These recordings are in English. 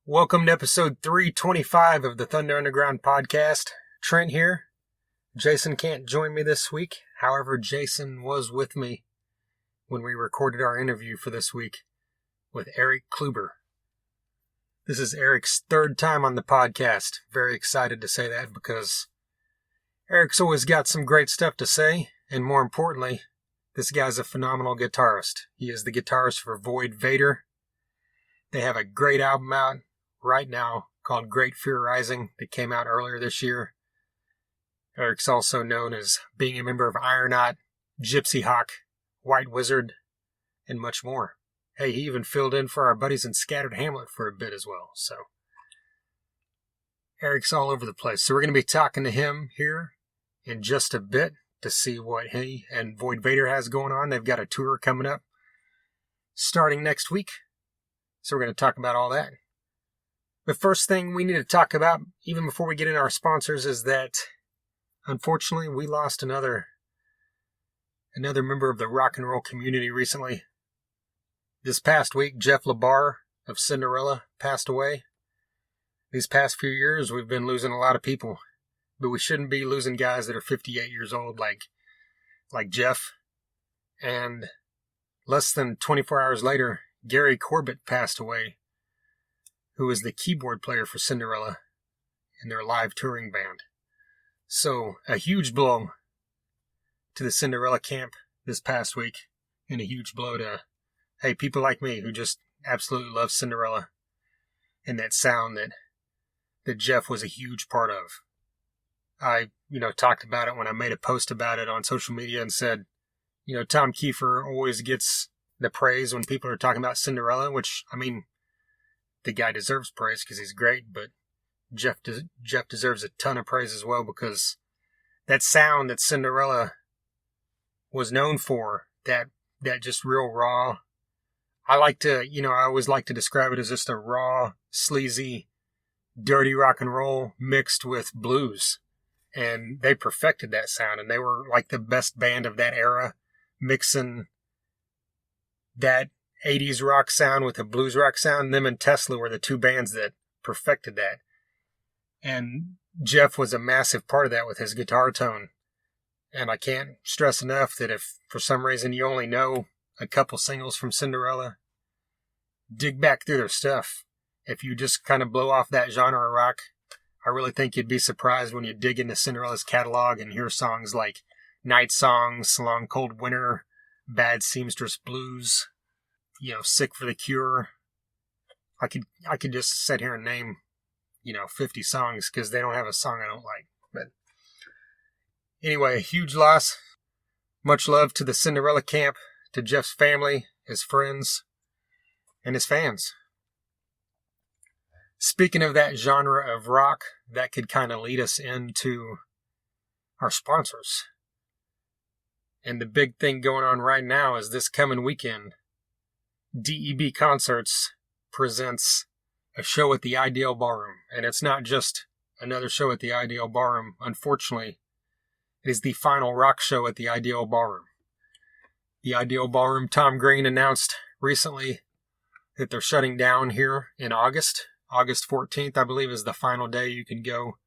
Welcome to episode 325 of the Thunder Underground podcast. Trent here. Jason can't join me this week. However, Jason was with me when we recorded our interview for this week with Erik Kluiber. This is Erik's third time on the podcast. Very excited to say that because Erik's always got some great stuff to say, and more importantly, this guy's a phenomenal guitarist. He is the guitarist for Vator. They have a great album out right now called Great Fear Rising that came out earlier this year. Erik's also known as being a member of Iron Knot, Gypsy Hawk, White Wizard, and much more. Hey, he even filled in for our buddies in Scattered Hamlet for a bit as well. So Erik's all over the place. So we're going to be talking to him here in just a bit to see what he and Vator has going on. They've got a tour coming up starting next week. So we're going to talk about all that. The first thing we need to talk about, even before we get into our sponsors, is that unfortunately we lost another member of the rock and roll community recently. This past week, Jeff LaBar of Cinderella passed away. These past few years, we've been losing a lot of people, but we shouldn't be losing guys that are 58 years old like Jeff. And less than 24 hours later, Gary Corbett passed away, who was the keyboard player for Cinderella in their live touring band. So, a huge blow to the Cinderella camp this past week, and a huge blow to, hey, people like me who just absolutely love Cinderella and that sound that Jeff was a huge part of. I, talked about it when I made a post about it on social media and said, Tom Kiefer always gets the praise when people are talking about Cinderella, which, the guy deserves praise because he's great, but Jeff deserves a ton of praise as well because that sound that Cinderella was known for, that just real raw, I always like to describe it as just a raw, sleazy, dirty rock and roll mixed with blues. And they perfected that sound, and they were like the best band of that era, mixing that 80s rock sound with a blues rock sound. Them and Tesla were the two bands that perfected that. And Jeff was a massive part of that with his guitar tone. And I can't stress enough that if for some reason you only know a couple singles from Cinderella, dig back through their stuff. If you just kind of blow off that genre of rock, I really think you'd be surprised when you dig into Cinderella's catalog and hear songs like Night Songs, Long Cold Winter, Bad Seamstress Blues, Sick for the Cure. I could just sit here and name, 50 songs because they don't have a song I don't like. But anyway, huge loss. Much love to the Cinderella camp, to Jeff's family, his friends, and his fans. Speaking of that genre of rock, that could kind of lead us into our sponsors. And the big thing going on right now is this coming weekend, DEB Concerts presents a show at the Ideal Ballroom. And it's not just another show at the Ideal Ballroom. Unfortunately, it is the final rock show at the Ideal Ballroom. The Ideal Ballroom, Tom Green announced recently that they're shutting down here in August. August 14th, I believe, is the final day you can go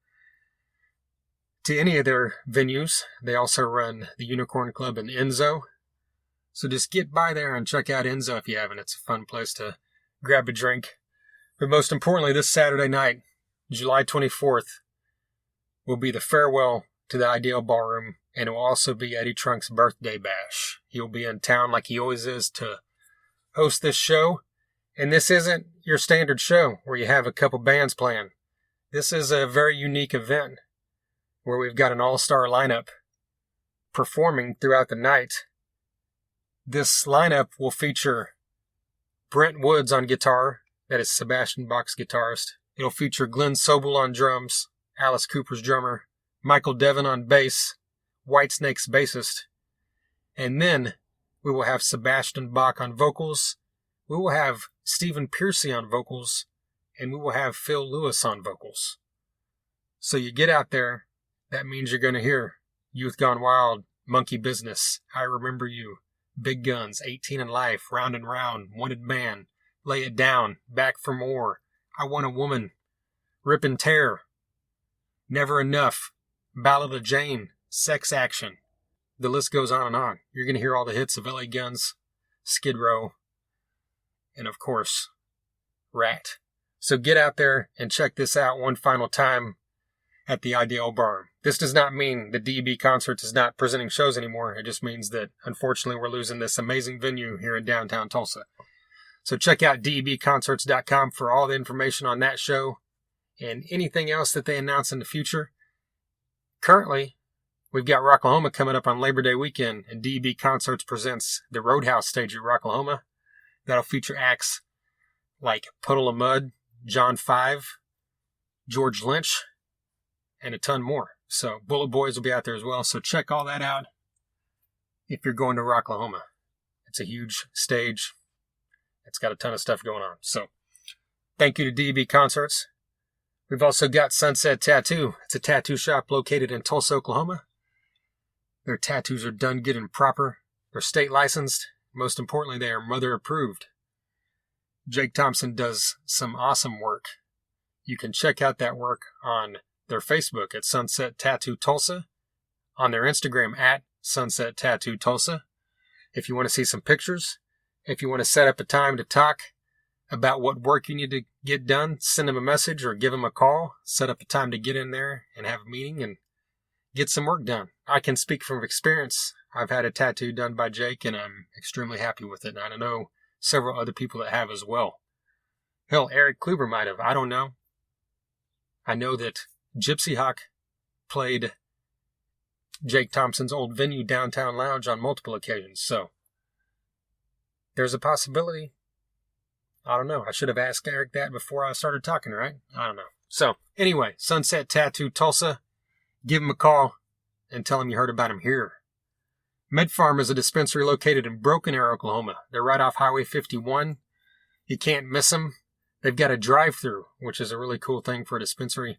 to any of their venues. They also run the Unicorn Club in Enzo. So just get by there and check out Enzo if you haven't. It's a fun place to grab a drink. But most importantly, this Saturday night, July 24th, will be the farewell to the Ideal Ballroom, and it will also be Eddie Trunk's birthday bash. He'll be in town like he always is to host this show. And this isn't your standard show where you have a couple bands playing. This is a very unique event where we've got an all-star lineup performing throughout the night. This lineup will feature Brent Woods on guitar, that is Sebastian Bach's guitarist. It'll feature Glenn Sobel on drums, Alice Cooper's drummer, Michael Devon on bass, Whitesnake's bassist, and then we will have Sebastian Bach on vocals, we will have Stephen Pearcy on vocals, and we will have Phil Lewis on vocals. So you get out there, that means you're going to hear Youth Gone Wild, Monkey Business, I Remember You, Big Guns, 18 in Life, Round and Round, Wanted Man, Lay It Down, Back for More, I Want a Woman, Rip and Tear, Never Enough, Ballad of Jane, Sex Action. The list goes on and on. You're going to hear all the hits of LA Guns, Skid Row, and of course, Rat. So get out there and check this out one final time at the Ideal Barn. This does not mean the DB Concerts is not presenting shows anymore. It just means that, unfortunately, we're losing this amazing venue here in downtown Tulsa. So check out debconcerts.com for all the information on that show and anything else that they announce in the future. Currently, we've got Rocklahoma coming up on Labor Day weekend, and DB Concerts presents the Roadhouse stage at Rocklahoma. That'll feature acts like Puddle of Mud, John 5, George Lynch, and a ton more. So Bullet Boys will be out there as well. So check all that out if you're going to Rocklahoma. It's a huge stage. It's got a ton of stuff going on. So thank you to DB Concerts. We've also got Sunset Tattoo. It's a tattoo shop located in Tulsa, Oklahoma. Their tattoos are done good and proper. They're state licensed. Most importantly, they are mother approved. Jake Thompson does some awesome work. You can check out that work on their Facebook at Sunset Tattoo Tulsa, on their Instagram at Sunset Tattoo Tulsa. If you want to see some pictures, if you want to set up a time to talk about what work you need to get done, send them a message or give them a call. Set up a time to get in there and have a meeting and get some work done. I can speak from experience. I've had a tattoo done by Jake and I'm extremely happy with it. And I know several other people that have as well. Hell, Erik Kluiber might have. I don't know. I know that Gypsy Hawk played Jake Thompson's old venue, Downtown Lounge, on multiple occasions. So there's a possibility. I don't know. I should have asked Erik that before I started talking, right? I don't know. So anyway, Sunset Tattoo Tulsa. Give him a call and tell him you heard about him here. MedFarm is a dispensary located in Broken Arrow, Oklahoma. They're right off Highway 51. You can't miss them. They've got a drive-through, which is a really cool thing for a dispensary.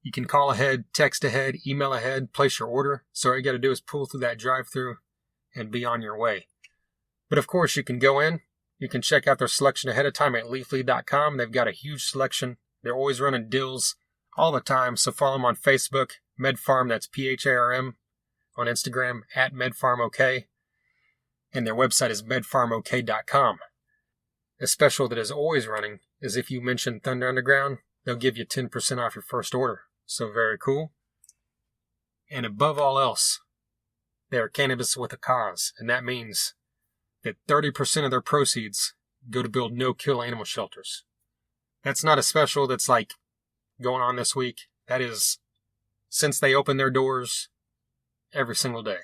You can call ahead, text ahead, email ahead, place your order. So all you got to do is pull through that drive-through and be on your way. But of course, you can go in. You can check out their selection ahead of time at leafly.com. They've got a huge selection. They're always running deals all the time. So follow them on Facebook, MedFarm, that's PHARM. On Instagram, at MedFarmOK. And their website is medfarmok.com. A special that is always running is if you mention Thunder Underground, they'll give you 10% off your first order. So very cool. And above all else, they are cannabis with a cause. And that means that 30% of their proceeds go to build no-kill animal shelters. That's not a special that's like going on this week. That is since they opened their doors every single day.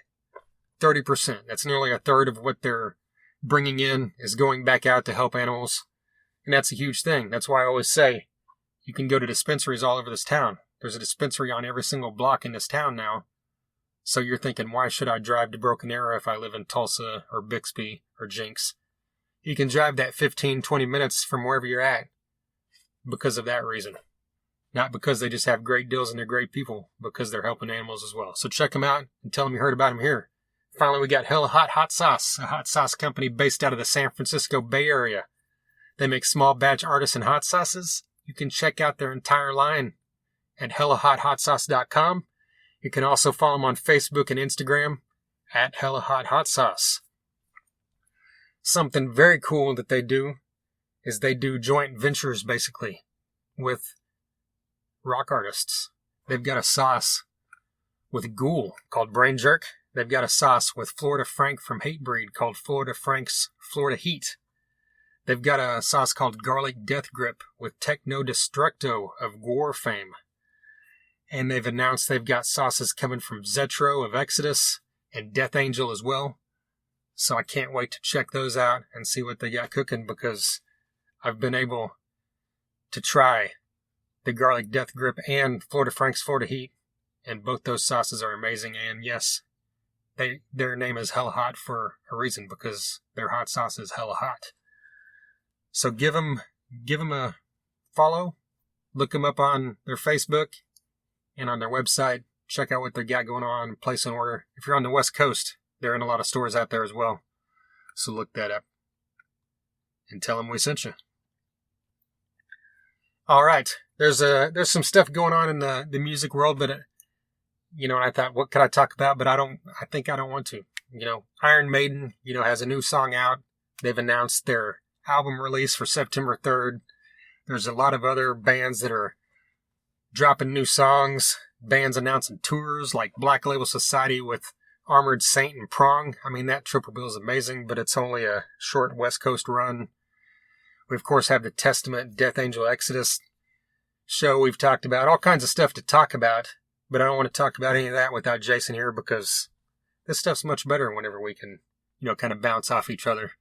30%. That's nearly a third of what they're bringing in is going back out to help animals. And that's a huge thing. That's why I always say you can go to dispensaries all over this town. There's a dispensary on every single block in this town now. So you're thinking, why should I drive to Broken Arrow if I live in Tulsa or Bixby or Jinx? You can drive that 15, 20 minutes from wherever you're at because of that reason. Not because they just have great deals and they're great people, because they're helping animals as well. So check them out and tell them you heard about them here. Finally, we got Hella Hot Hot Sauce, a hot sauce company based out of the San Francisco Bay Area. They make small batch artisan hot sauces. You can check out their entire line at HellaHotHotSauce.com. You can also follow them on Facebook and Instagram at Hella Hot Hot Sauce. Something very cool that they do is they do joint ventures basically with rock artists. They've got a sauce with Ghoul called Brain Jerk. They've got a sauce with Florida Frank from Hatebreed called Florida Frank's Florida Heat. They've got a sauce called Garlic Death Grip with Techno Destructo of Gore fame. And they've announced they've got sauces coming from Zetro of Exodus and Death Angel as well. So I can't wait to check those out and see what they got cooking, because I've been able to try the Garlic Death Grip and Florida Frank's Florida Heat, and both those sauces are amazing. And yes, their name is Hella Hot for a reason, because their hot sauce is hella hot. So give them a follow, look them up on their Facebook and on their website. Check out what they got going on, place an order. If you're on the West Coast, they're in a lot of stores out there as well. So look that up and tell them we sent you. All right. There's some stuff going on in the music world, but and I thought, what could I talk about? But I think I don't want to. Iron Maiden, has a new song out. They've announced their album release for September 3rd. There's a lot of other bands that are dropping new songs. Bands announcing tours like Black Label Society with Armored Saint and Prong. I mean, that triple bill is amazing, but it's only a short West Coast run. We, of course, have the Testament, Death Angel Exodus show we've talked about. All kinds of stuff to talk about, but I don't want to talk about any of that without Jason here because this stuff's much better whenever we can, kind of bounce off each other.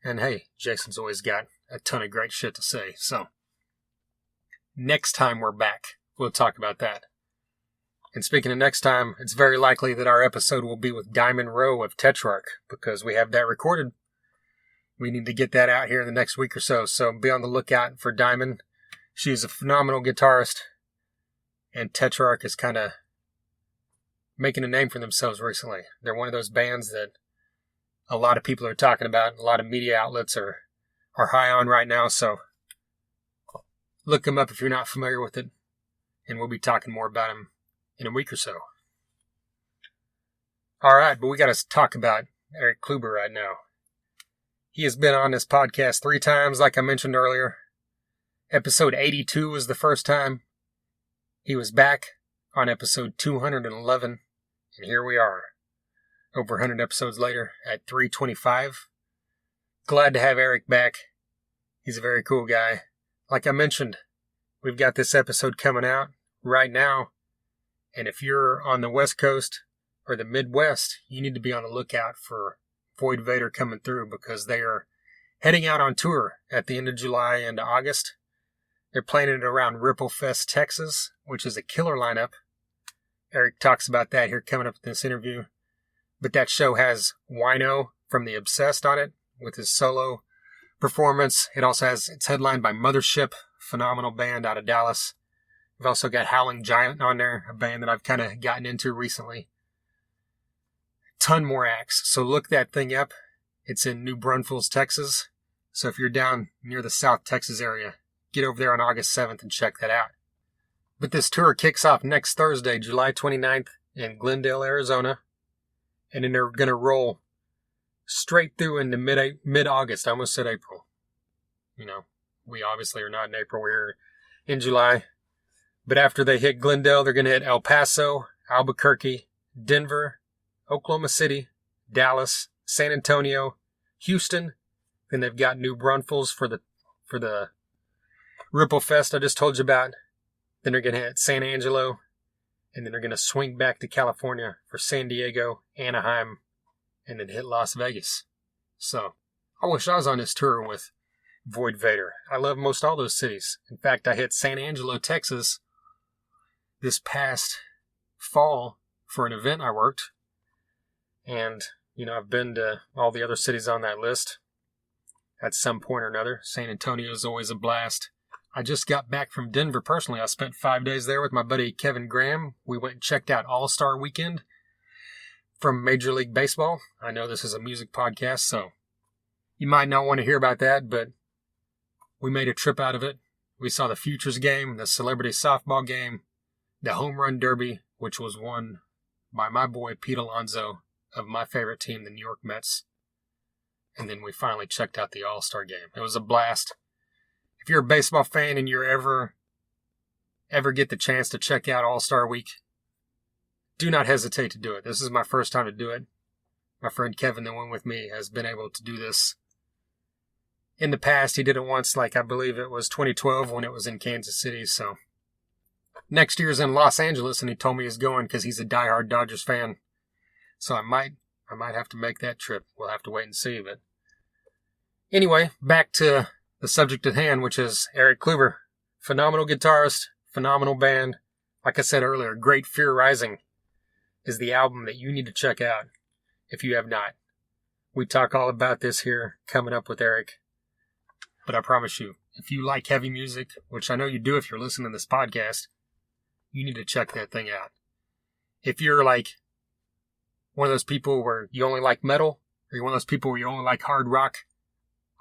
And hey, Jason's always got a ton of great shit to say. So, next time we're back, we'll talk about that. And speaking of next time, it's very likely that our episode will be with Diamond Rowe of Tetrarch because we have that recorded. We need to get that out here in the next week or so. So be on the lookout for Diamond. She's a phenomenal guitarist. And Tetrarch is kind of making a name for themselves recently. They're one of those bands that a lot of people are talking about. A lot of media outlets are high on right now. So look them up if you're not familiar with it. And we'll be talking more about them in a week or so. All right, but we got to talk about Erik Kluiber right now. He has been on this podcast 3 times, like I mentioned earlier. Episode 82 was the first time. He was back on episode 211, and here we are, over 100 episodes later at 325. Glad to have Erik back. He's a very cool guy. Like I mentioned, we've got this episode coming out right now, and if you're on the West Coast or the Midwest, you need to be on the lookout for Void Vator coming through because they are heading out on tour at the end of July and August. They're playing it around Ripple Fest, Texas, which is a killer lineup. Erik talks about that here coming up in this interview. But that show has Wino from The Obsessed on it with his solo performance. It's headlined by Mothership, phenomenal band out of Dallas. We've also got Howling Giant on there, a band that I've kind of gotten into recently. Ton more acts. So look that thing up. It's in New Braunfels, Texas. So if you're down near the South Texas area, get over there on August 7th and check that out. But this tour kicks off next Thursday, July 29th in Glendale, Arizona. And then they're going to roll straight through into mid-August. I almost said April. We obviously are not in April. We're in July. But after they hit Glendale, they're going to hit El Paso, Albuquerque, Denver, Oklahoma City, Dallas, San Antonio, Houston. Then they've got New Braunfels for the Ripple Fest I just told you about. Then they're going to hit San Angelo. And then they're going to swing back to California for San Diego, Anaheim, and then hit Las Vegas. So I wish I was on this tour with Void Vator. I love most all those cities. In fact, I hit San Angelo, Texas this past fall for an event I worked. And, I've been to all the other cities on that list at some point or another. San Antonio is always a blast. I just got back from Denver personally. I spent 5 days there with my buddy Kevin Graham. We went and checked out All-Star Weekend from Major League Baseball. I know this is a music podcast, so you might not want to hear about that, but we made a trip out of it. We saw the Futures game, the Celebrity Softball game, the Home Run Derby, which was won by my boy Pete Alonso of my favorite team, the New York Mets. And then we finally checked out the All-Star game. It was a blast. If you're a baseball fan and you ever get the chance to check out All-Star Week, do not hesitate to do it. This is my first time to do it. My friend Kevin, that went with me, has been able to do this in the past. He did it once, I believe it was 2012 when it was in Kansas City. So next year's in Los Angeles, and he told me he's going because he's a diehard Dodgers fan. So I might have to make that trip. We'll have to wait and see. But anyway, back to the subject at hand, which is Erik Kluiber. Phenomenal guitarist, phenomenal band. Like I said earlier, Great Fear Rising is the album that you need to check out if you have not. We talk all about this here coming up with Erik. But I promise you, if you like heavy music, which I know you do if you're listening to this podcast, you need to check that thing out. If you're one of those people where you only like metal, or you're one of those people where you only like hard rock,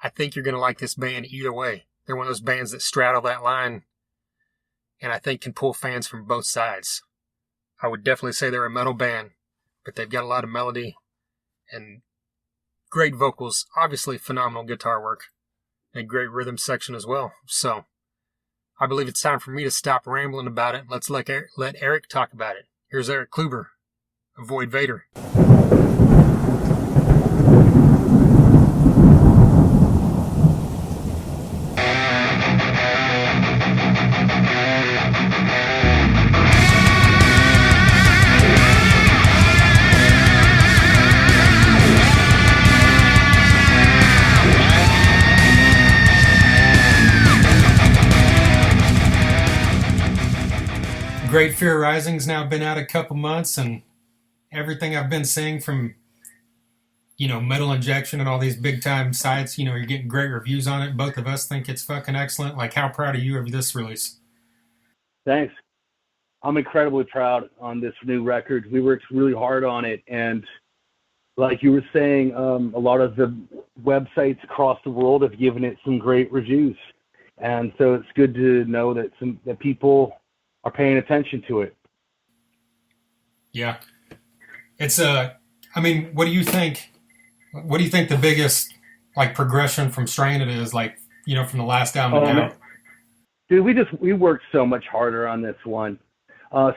I think you're going to like this band either way. They're one of those bands that straddle that line and I think can pull fans from both sides. I would definitely say they're a metal band, but they've got a lot of melody and great vocals, obviously phenomenal guitar work, and great rhythm section as well. So I believe it's time for me to stop rambling about it. Let's let Erik talk about it. Here's Erik Kluiber, Avoid Vator. Great Fear Rising's now been out a couple months, and everything I've been seeing from, Metal Injection and all these big time sites, you're getting great reviews on it. Both of us think it's fucking excellent. Like, how proud are you of this release? Thanks. I'm incredibly proud on this new record. We worked really hard on it, and like you were saying, a lot of the websites across the world have given it some great reviews, and so it's good to know that that people are paying attention to it. Yeah. It's what do you think? What do you think the biggest progression from Stranded is, from the last album to now? Dude, we worked so much harder on this one.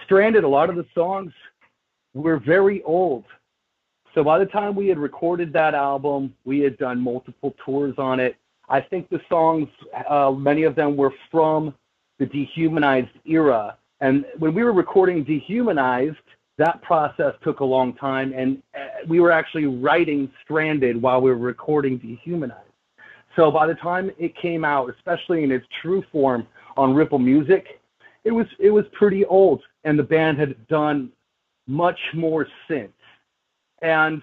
Stranded, a lot of the songs were very old. So by the time we had recorded that album, we had done multiple tours on it. I think the songs, many of them were from the Dehumanized era. And when we were recording Dehumanized, that process took a long time, and we were actually writing Stranded while we were recording Dehumanized. So by the time it came out, especially in its true form on Ripple Music, it was pretty old, and the band had done much more since. And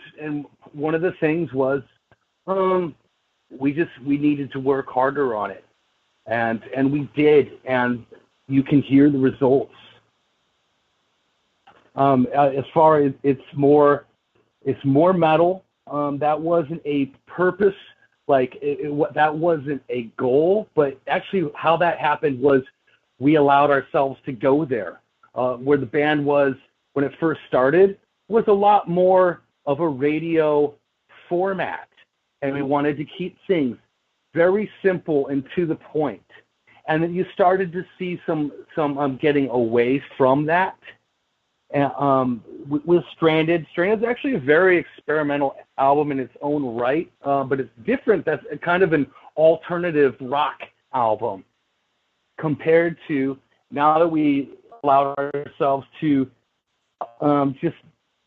one of the things was we needed to work harder on it. And we did, and you can hear the results. As far as it's more metal. That wasn't a purpose, that wasn't a goal, but actually how that happened was we allowed ourselves to go there. Where the band was when it first started was a lot more of a radio format, and we wanted to keep things very simple and to the point. And then you started to see some getting away from that. And with Stranded is actually a very experimental album in its own right, but it's different. That's kind of an alternative rock album compared to now that we allowed ourselves to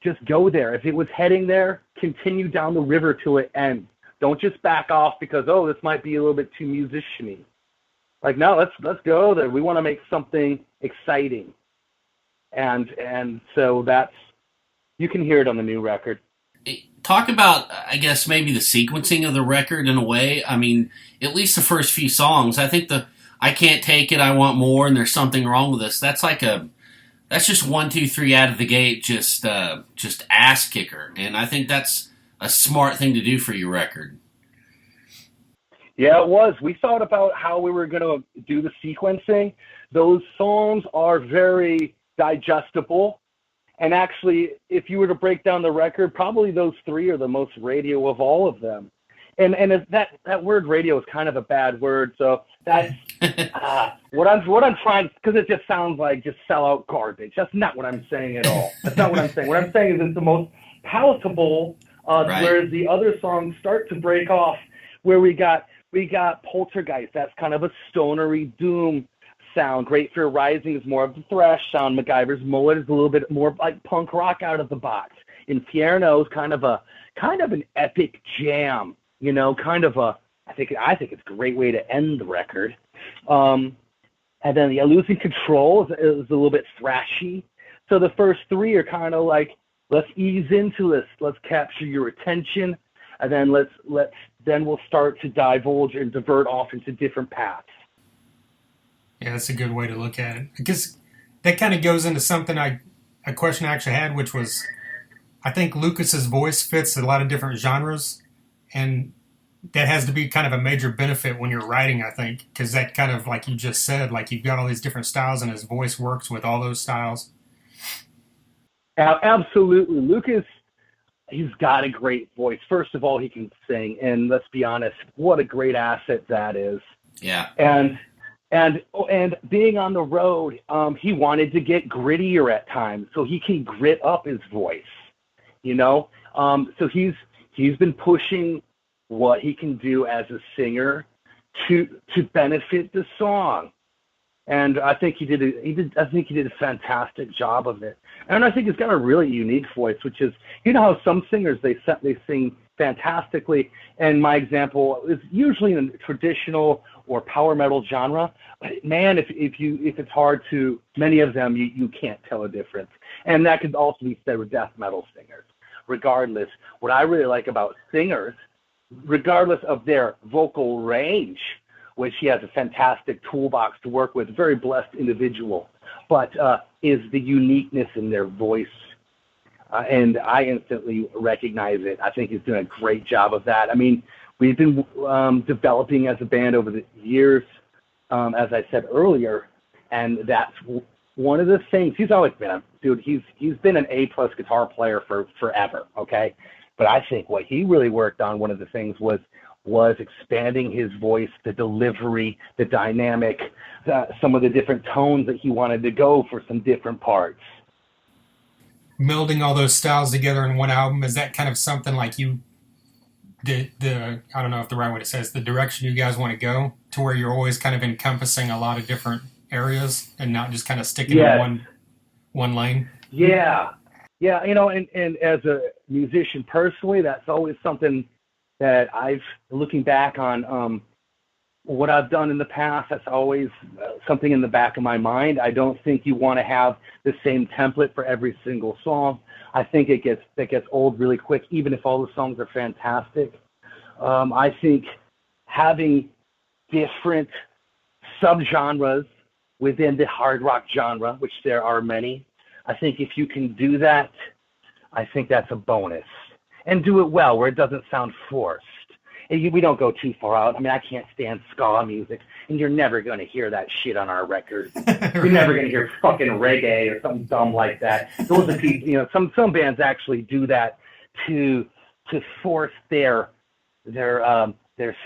just go there. If it was heading there, continue down the river till it ends. Don't just back off because, this might be a little bit too musician-y. No, let's go there. We want to make something exciting. And so you can hear it on the new record. Talk about, I guess, maybe the sequencing of the record in a way. I mean, at least the first few songs. I think I Can't Take It, I Want More, and There's Something Wrong With Us. That's that's just 1, 2, 3 out of the gate, just ass kicker. And I think that's a smart thing to do for your record. Yeah, it was. We thought about how we were going to do the sequencing. Those songs are very digestible. And actually, if you were to break down the record, probably those 3 are the most radio of all of them. And that word radio is kind of a bad word. So that's what I'm trying, because it just sounds like just sell out garbage. That's not what I'm saying at all. That's not what I'm saying. What I'm saying is it's the most palatable, right. Whereas the other songs start to break off, where we got Poltergeist. That's kind of a stonery doom sound. Great Fear Rising is more of the thrash sound. MacGyver's Mullet is a little bit more like punk rock out of the box. Infierno is kind of an epic jam, I think it's a great way to end the record. And then Losing Control is a little bit thrashy. So the first 3 are kind of like, let's ease into this, let's capture your attention, and then then we'll start to divulge and divert off into different paths. Yeah, that's a good way to look at it. Because that kind of goes into something a question I actually had, which was, I think Lucas's voice fits a lot of different genres, and that has to be kind of a major benefit when you're writing, I think, because that kind of, like you just said, like you've got all these different styles and his voice works with all those styles. Absolutely. Lucas, he's got a great voice. First of all, he can sing, and let's be honest, what a great asset that is. Yeah. And being on the road, he wanted to get grittier at times, so he can grit up his voice, you know. So he's been pushing what he can do as a singer to benefit the song, and I think he did a fantastic job of it. And I think he's got a really unique voice, which is, you know how some singers they sing fantastically, and my example is usually in the traditional or power metal genre. But man, if it's hard to, many of them you can't tell a difference, and that could also be said with death metal singers. Regardless, what I really like about singers, regardless of their vocal range, which he has a fantastic toolbox to work with, very blessed individual, but is the uniqueness in their voice. And I instantly recognize it. I think he's doing a great job of that. I mean, we've been developing as a band over the years, as I said earlier, and that's one of the things. He's always been he's been an A+ guitar player for forever, okay? But I think what he really worked on, one of the things was expanding his voice, the delivery, the dynamic, some of the different tones that he wanted to go for some different parts. Melding all those styles together in one album, is that kind of something like I don't know if the right way to say it is the direction you guys want to go, to where you're always kind of encompassing a lot of different areas and not just kind of sticking in one lane? Yeah, you know, and as a musician personally, that's always something that looking back on what I've done in the past, that's always something in the back of my mind. I don't think you want to have the same template for every single song. I think it gets old really quick, even if all the songs are fantastic. I think having different subgenres within the hard rock genre, which there are many, I think if you can do that, I think that's a bonus. And do it well, where it doesn't sound forced. We don't go too far out. I mean, I can't stand ska music, and you're never going to hear that shit on our record. You're never going to hear fucking reggae or something dumb like that. Those are people, you know, some bands actually do that to force their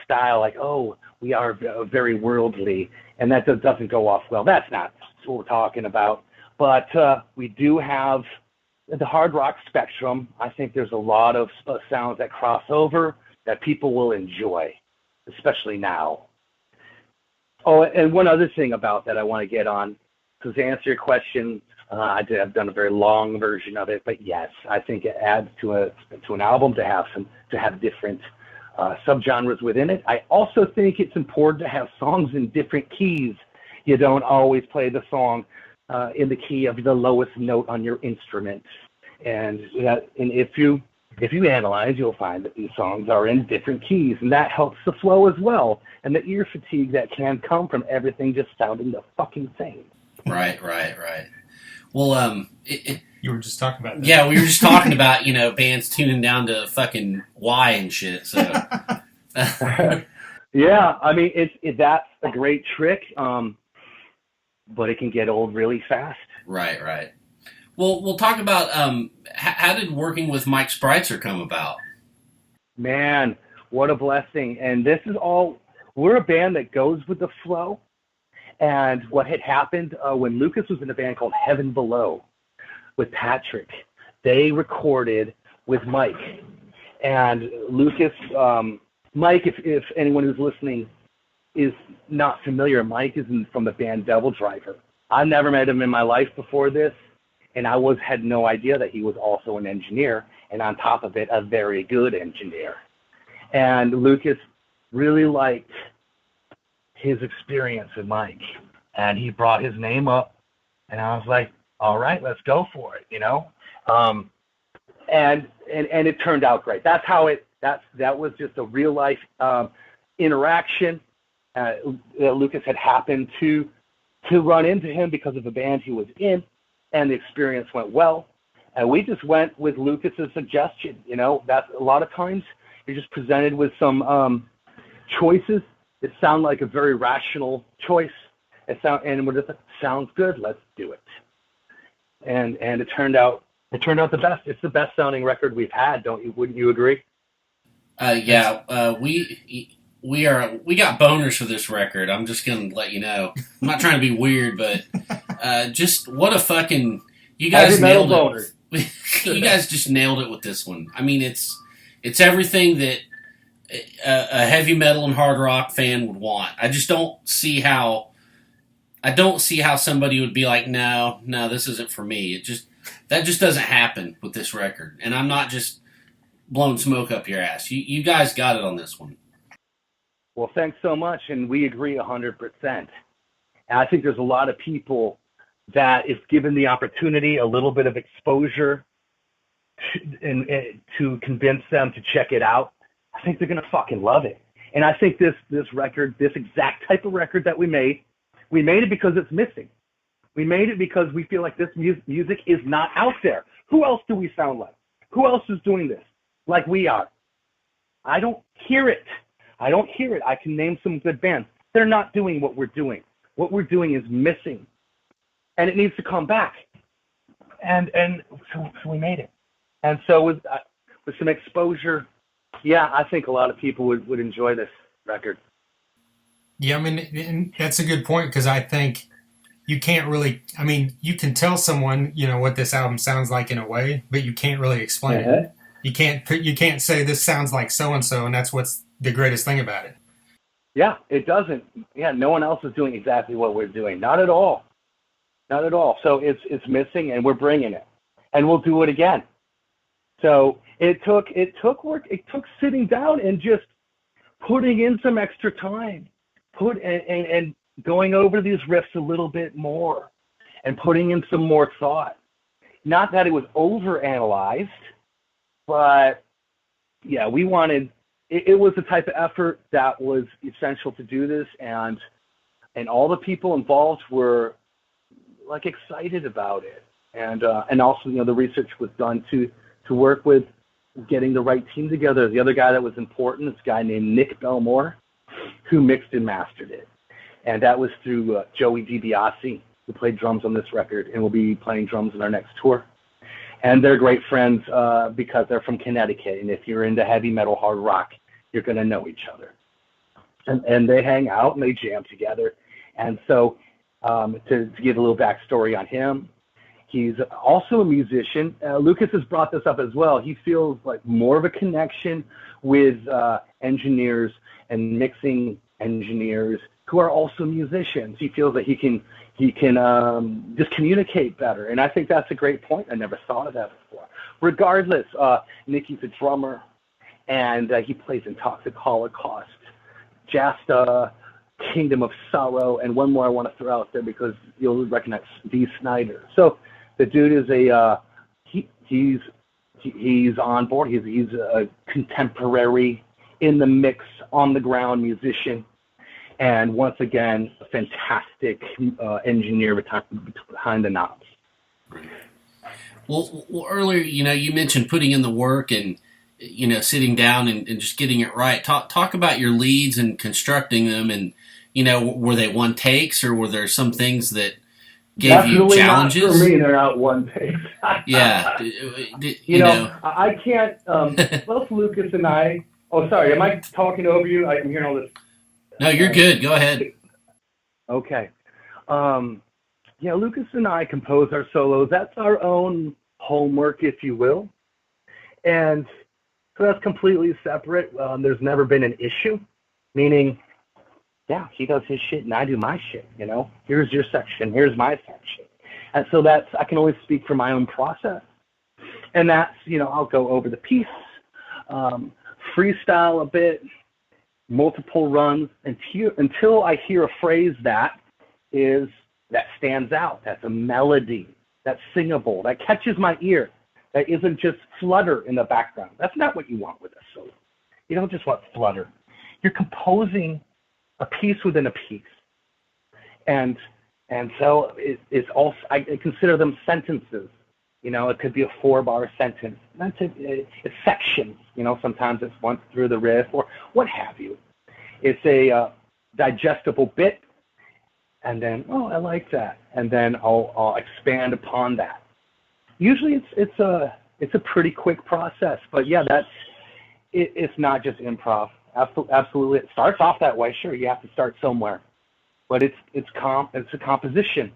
style, like, oh, we are very worldly, and that doesn't go off well. That's not what we're talking about. But we do have the hard rock spectrum. I think there's a lot of sounds that cross over that people will enjoy, especially now. Oh, and one other thing about that I want to get on, because to answer your question, I've done a very long version of it, but yes, I think it adds to an album to have different subgenres within it. I also think it's important to have songs in different keys. You don't always play the song in the key of the lowest note on your instrument, and if you analyze, you'll find that these songs are in different keys, and that helps the flow as well, and the ear fatigue that can come from everything just sounding the fucking same. Right. Well, you were just talking about that. Yeah, we were just talking about, you know, bands tuning down to fucking Y and shit, so. Yeah, I mean, that's a great trick, but it can get old really fast. Right. Well, we'll talk about how did working with Mike Spreitzer come about? Man, what a blessing. And this is all, we're a band that goes with the flow. And what had happened when Lucas was in a band called Heaven Below with Patrick, they recorded with Mike. And Lucas, Mike, if anyone who's listening is not familiar, Mike is from the band Devil Driver. I've never met him in my life before this. And I had no idea that he was also an engineer, and on top of it, a very good engineer. And Lucas really liked his experience with Mike, and he brought his name up, and I was like, all right, let's go for it, you know? And it turned out great. That's how that was just a real life interaction. Lucas had happened to run into him because of the band he was in, and the experience went well. And we just went with Lucas's suggestion. You know, that's a lot of times, You're just presented with some choices that sound like a very rational choice. And we're just like, sounds good, let's do it. And it turned out the best. It's the best sounding record we've had, wouldn't you agree? We got boners for this record. I'm just gonna let you know. I'm not trying to be weird, but just what a fucking, you guys nailed it. You guys just nailed it with this one. I mean, it's everything that a heavy metal and hard rock fan would want. I just don't see how somebody would be like, no, this isn't for me. That just doesn't happen with this record. And I'm not just blowing smoke up your ass. You guys got it on this one. Well, thanks so much, and we agree 100%. And I think there's a lot of people that, if given the opportunity, a little bit of exposure, and to convince them to check it out, I think they're gonna fucking love it. And I think this record, this exact type of record that we made it because it's missing. We made it because we feel like this music is not out there. Who else do we sound like? Who else is doing this like we are? I don't hear it. I can name some good bands. They're not doing what we're doing. What we're doing is missing, and it needs to come back. And so we made it. And so with some exposure, yeah, I think a lot of people would enjoy this record. Yeah, I mean, and that's a good point, because I think you can't really, I mean, you can tell someone, what this album sounds like in a way, but you can't really explain it. You can't say this sounds like so-and-so, and that's what's the greatest thing about it. Yeah, it doesn't. Yeah, no one else is doing exactly what we're doing. Not at all. Not at all. So it's missing, and we're bringing it. And we'll do it again. So it took work. It took sitting down and just putting in some extra time. And going over these riffs a little bit more and putting in some more thought. Not that it was overanalyzed, but yeah, we wanted, it was the type of effort that was essential to do this, and all the people involved were like excited about it. And also, the research was done to work with getting the right team together. The other guy that was important is a guy named Nick Belmore, who mixed and mastered it. And that was through Joey DiBiase, who played drums on this record and will be playing drums on our next tour. And they're great friends because they're from Connecticut. And if you're into heavy metal, hard rock, you're going to know each other. And they hang out and they jam together. And so to give a little backstory on him, he's also a musician. Lucas has brought this up as well. He feels like more of a connection with engineers and mixing engineers who are also musicians. He feels that he can just communicate better. And I think that's a great point. I never thought of that before. Regardless, Nicky's a drummer, and he plays in Toxic Holocaust, Jasta, Kingdom of Sorrow, and one more I want to throw out there because you'll recognize Dee Snider. So the dude is he's on board. He's a contemporary, in the mix, on the ground musician, and once again, a fantastic engineer behind the knobs. Well, earlier, you mentioned putting in the work and sitting down and just getting it right. Talk about your leads and constructing them, and were they one takes, or were there some things that gave you challenges? Not for me, they're not one takes. Yeah, I can't. Both Lucas and I. Oh, sorry. Am I talking over you? I'm hearing all this. No, you're good. Go ahead. Okay. Lucas and I compose our solos. That's our own homework, if you will. And so that's completely separate. There's never been an issue, meaning, yeah, he does his shit and I do my shit, Here's your section. Here's my section. And so I can only speak for my own process. And that's, I'll go over the piece, freestyle a bit, multiple runs until I hear a phrase that stands out. That's a melody, that's singable, that catches my ear, that isn't just flutter in the background. That's not what you want with a solo. You don't just want flutter. You're composing a piece within a piece. And so it's also, I consider them sentences. It could be a 4-bar sentence. It's sections. Sometimes it's once through the riff or what have you. It's a digestible bit, and then, I like that, and then I'll expand upon that. Usually it's a pretty quick process, but yeah, it's not just improv. Absolutely, it starts off that way. Sure, you have to start somewhere, but it's a composition.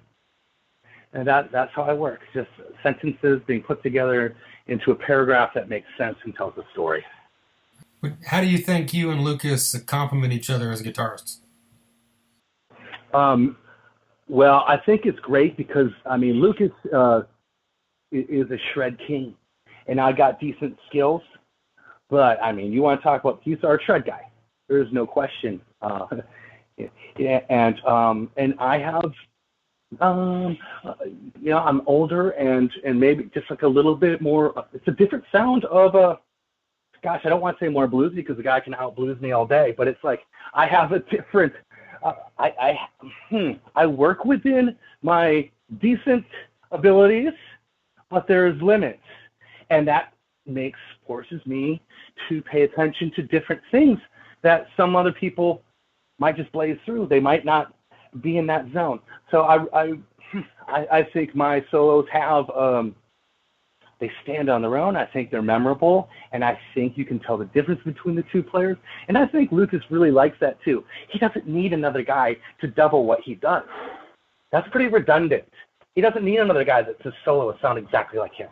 And that's how I work. Just sentences being put together into a paragraph that makes sense and tells a story. How do you think you and Lucas complement each other as guitarists? Well, I think it's great because, Lucas is a shred king, and I got decent skills. But, you want to talk about, he's our shred guy. There's no question. And I have... I'm older and maybe just like a little bit more, it's a different sound of I don't want to say more bluesy because the guy can out blues me all day, but it's like I have a different, I work within my decent abilities, but there's limits, and that forces me to pay attention to different things that some other people might just blaze through. They might not be in that zone. So I think my solos have they stand on their own. I think they're memorable, and I think you can tell the difference between the two players. And I think Lucas really likes that too. He doesn't need another guy to double what he does. That's pretty redundant. He doesn't need another guy that's a solo sound exactly like him.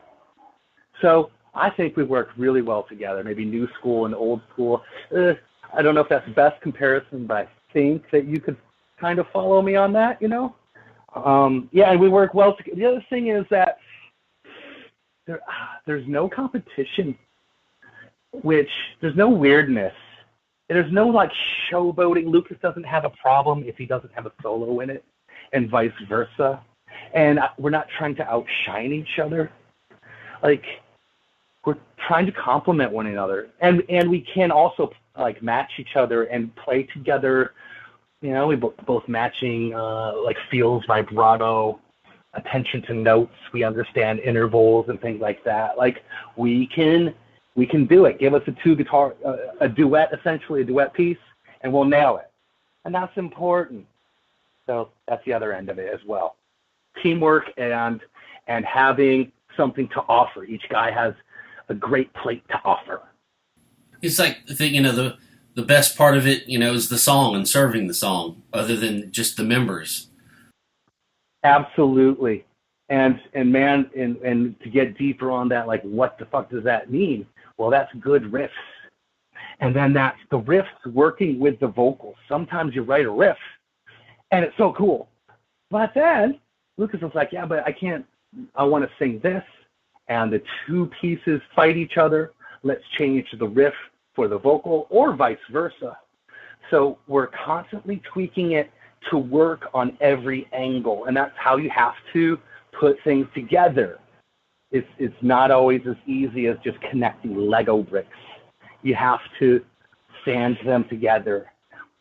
So I think we work really well together. Maybe new school and old school. I don't know if that's the best comparison, but I think that you could kind of follow me on that, and we work well together. The other thing is that there's no competition, there's no weirdness. There's no showboating. Lucas doesn't have a problem if he doesn't have a solo in it, and vice versa. And we're not trying to outshine each other. We're trying to complement one another, and we can also match each other and play together. We both matching feels, vibrato, attention to notes. We understand intervals and things like that. We can do it. Give us a duet, essentially a duet piece, and we'll nail it. And that's important. So that's the other end of it as well. Teamwork and having something to offer. Each guy has a great plate to offer. It's like the best part of it, is the song and serving the song, other than just the members. Absolutely. And to get deeper on that, what the fuck does that mean? Well, that's good riffs. And then that's the riffs working with the vocals. Sometimes you write a riff, and it's so cool. But then Lucas was like, yeah, but I want to sing this, and the two pieces fight each other. Let's change the riff for the vocal, or vice versa. So we're constantly tweaking it to work on every angle, and that's how you have to put things together. It's not always as easy as just connecting Lego bricks. You have to sand them together,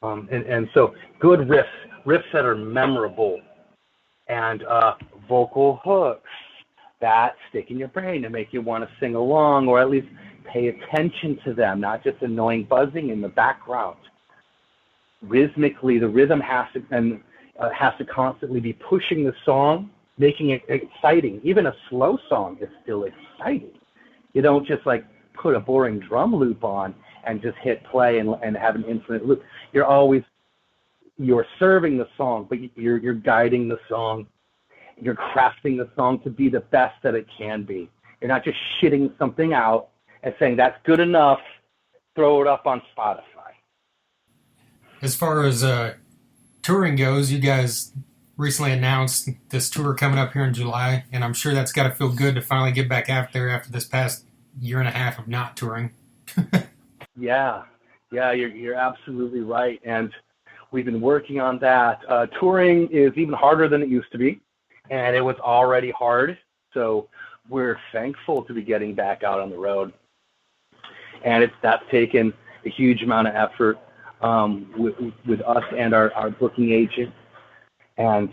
and so good riffs that are memorable, and vocal hooks that stick in your brain and make you want to sing along, or at least pay attention to them, not just annoying buzzing in the background. Rhythmically, the rhythm has to constantly be pushing the song, making it exciting. Even a slow song is still exciting. You don't just put a boring drum loop on and just hit play and have an infinite loop. You're serving the song, but you're guiding the song. You're crafting the song to be the best that it can be. You're not just shitting something out and saying that's good enough, throw it up on Spotify. As far as touring goes, you guys recently announced this tour coming up here in July, and I'm sure that's got to feel good to finally get back out there after this past year and a half of not touring. Yeah, you're absolutely right, and we've been working on that. Touring is even harder than it used to be, and it was already hard, so we're thankful to be getting back out on the road. And that's taken a huge amount of effort with us and our booking agent. And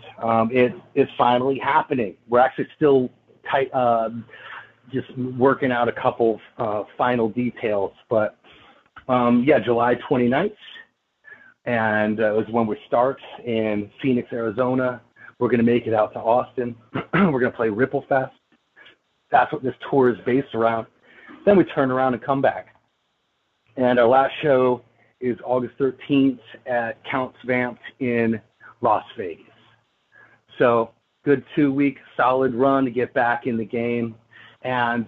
it's finally happening. We're actually still just working out a couple final details. But yeah, July 29th, and it was when we start in Phoenix, Arizona. We're going to make it out to Austin. We're going to play Ripple Fest. That's what this tour is based around. Then we turn around and come back. And our last show is August 13th at Counts Vamped in Las Vegas. So good 2-week solid run to get back in the game. And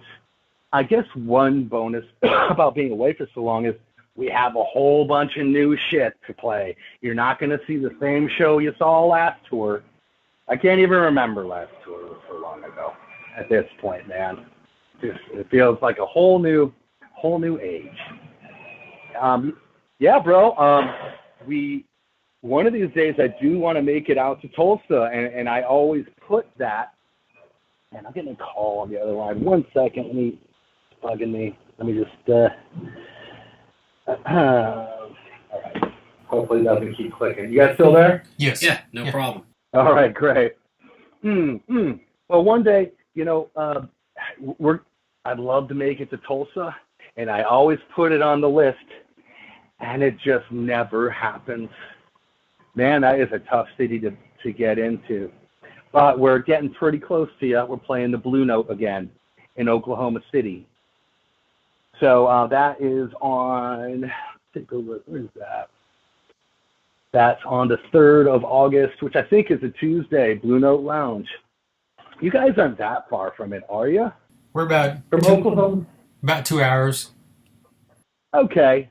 I guess one bonus about being away for so long is we have a whole bunch of new shit to play. You're not going to see the same show you saw last tour. I can't even remember last tour. It was so long ago at this point, man. It feels like a whole new age. Yeah, bro. One of these days I do want to make it out to Tulsa, and I always put that. And I'm getting a call on the other line. 1 second. It's bugging me. Let me just. All right. Hopefully it doesn't keep clicking. You guys still there? Yes. Yeah, no problem. All right, great. Well, one day, I'd love to make it to Tulsa, and I always put it on the list, and it just never happens. Man, that is a tough city to get into. But we're getting pretty close to you. We're playing the Blue Note again in Oklahoma City. So that is on, take a look, where is that? That's on the 3rd of August, which I think is a Tuesday, Blue Note Lounge. You guys aren't that far from it, are you? We're about Oklahoma? About 2 hours. Okay.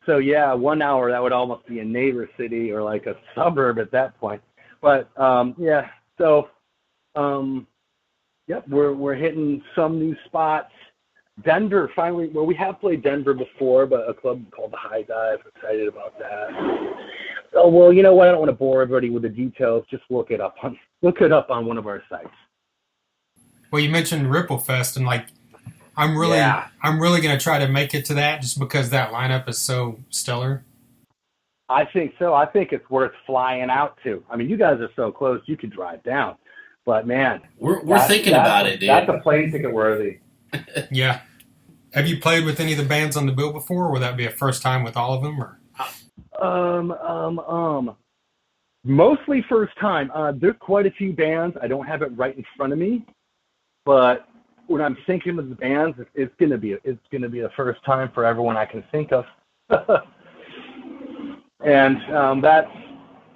So, yeah, 1 hour, that would almost be a neighbor city or like a suburb at that point. But, yeah, so, yep, we're hitting some new spots. Denver, finally, well, we have played Denver before, but a club called the High Dive. Excited about that. Oh, well, you know what? I don't want to bore everybody with the details. Just look it up on one of our sites. Well, you mentioned Ripple Fest, and like, I'm really going to try to make it to that just because that lineup is so stellar. I think so. I think it's worth flying out to. I mean, you guys are so close, you could drive down. But man, we're thinking about it, dude. That's a plane ticket worthy. Yeah. Have you played with any of the bands on the bill before, or would that be a first time with all of them? Or? Mostly first time. There's quite a few bands. I don't have it right in front of me, but when I'm thinking of the bands, it's gonna be a first time for everyone I can think of, and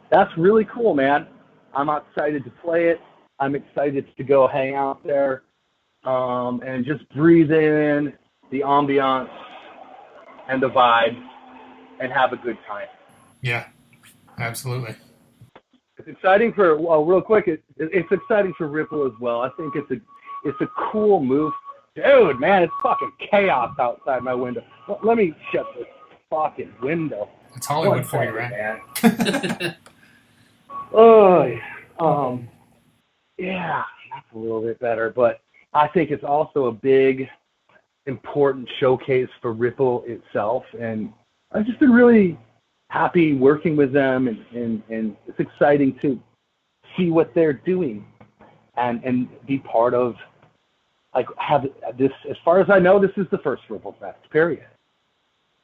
that's really cool, man. I'm excited to play it. I'm excited to go hang out there, and just breathe in the ambiance and the vibe and have a good time. Yeah, absolutely. It's exciting real quick, it's exciting for Ripple as well. I think it's a cool move. Dude, man, it's fucking chaos outside my window. Let me shut this fucking window. It's Hollywood for you, right? Man. Oh, yeah, that's a little bit better. But I think it's also a big, important showcase for Ripple itself. And I've just been really happy working with them, and it's exciting to see what they're doing and be part of, like, have this. As far as I know, this is the first Ripple Fest, period.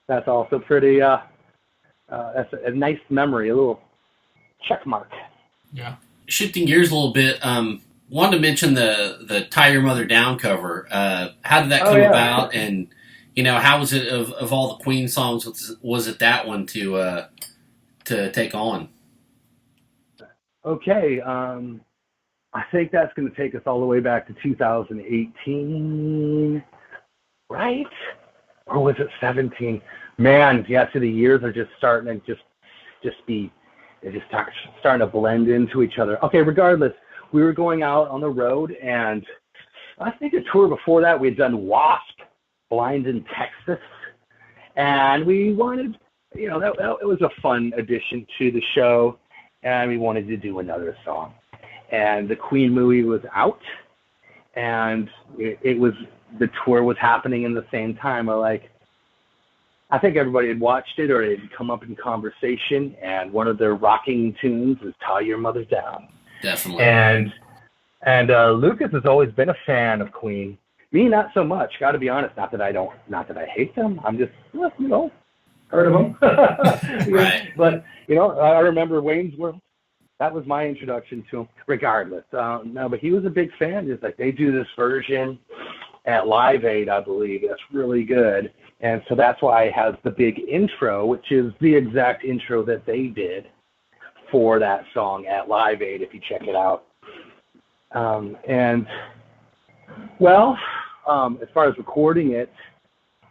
That's also pretty, that's a nice memory, a little check mark. Yeah. Shifting gears a little bit, wanted to mention the Tie Your Mother Down cover. How did that come about? And, how was it of all the Queen songs? Was it that one to take on? Okay. I think that's going to take us all the way back to 2018, right? Or was it 17? Man, yeah, so the years are just starting to they're just starting to blend into each other. Okay, regardless, we were going out on the road, and I think a tour before that, we had done Wasp, Blind in Texas, and we wanted, it was a fun addition to the show, and we wanted to do another song. And the Queen movie was out, and the tour was happening in the same time. I think everybody had watched it, or it had come up in conversation, and one of their rocking tunes is Tie Your Mother Down. Definitely. And And Lucas has always been a fan of Queen. Me, not so much. Got to be honest. Not that I hate them. I'm just, heard of them. Right. But I remember Wayne's World. That was my introduction to him. Regardless, no, but he was a big fan. He's like, they do this version at Live Aid, I believe. That's really good. And so that's why it has the big intro, which is the exact intro that they did for that song at Live Aid, if you check it out. As far as recording it,